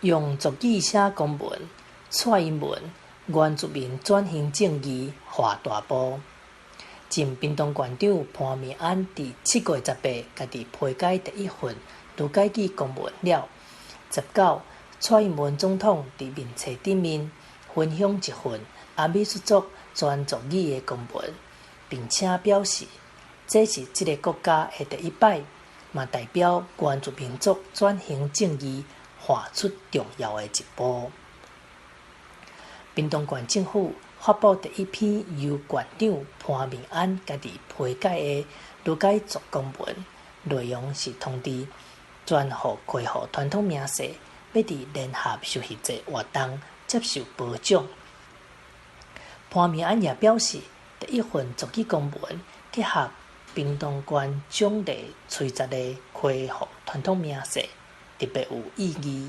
用族语写公文、蔡英文原住民转型正义画大步。前屏东县长潘明安伫7月18家己批改第一份卢改记公文了。19，蔡英文总统伫面册顶面分享一份阿美族族全族语的公文，并且表示，这是这个国家的第一摆，嘛代表原住民族转型正义画出重要的一步。屏东县政府发布第一篇由县长潘明安家己批改的卢改族公文，内容是通知全户开户传统名册要伫联合受刑制活动接受保障。潘明安也表示，第一份族语公文结合屏东县奖励垂直的开户传统名册，特别有意义。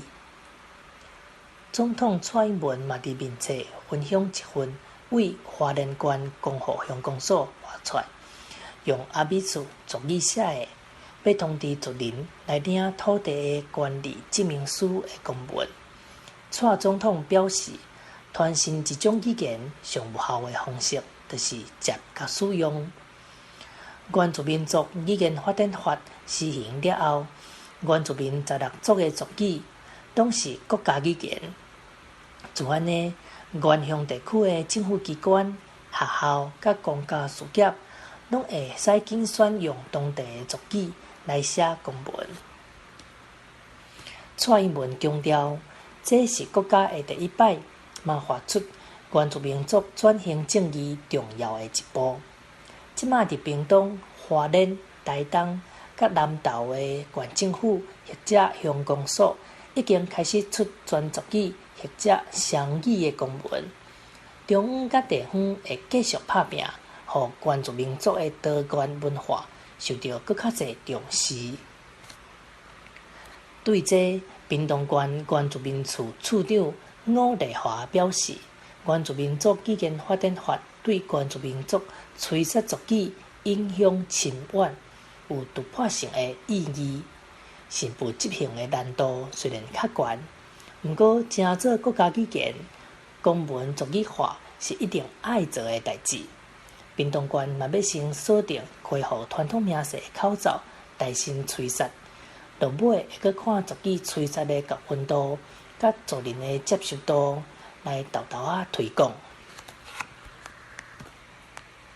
总统蔡英文嘛伫面册分享一份为花莲县公户乡公所画出，用阿美族族语写的，要通知族人来领土地的管理证明书的公文。蔡总统表示，传承一种语言上有效的方式，就是接甲使用。原住民族语言发展法施行了后，原住民16族的族语拢是国家语言。自安呢，原乡地区的政府机关、学校甲公家事业，拢会使竞选用当地的族语来写公文。蔡英文强调，这是国家的第一摆，嘛画出原住民族转型正义重要的一步。即马伫屏东、花莲、台东甲南投的县政府或者乡公所，已经开始出全族语或者双语的公文。中央甲地方会继续拍拼，互原住民族的多元文化受到更较侪重视。对这，屏东县原住民处处长吴丽华表示，原住民族语言发展法对原住民族吹杀族语影响深远，有突破性的意义。实务执行的难度虽然较悬，不过成做国家语言，公文族语化是一定爱做的代志。屏东县嘛要先锁定开户传统名册的口罩，大心吹杀。落尾会去看族语吹杀的高温度，甲族人的接受度，来豆豆推广。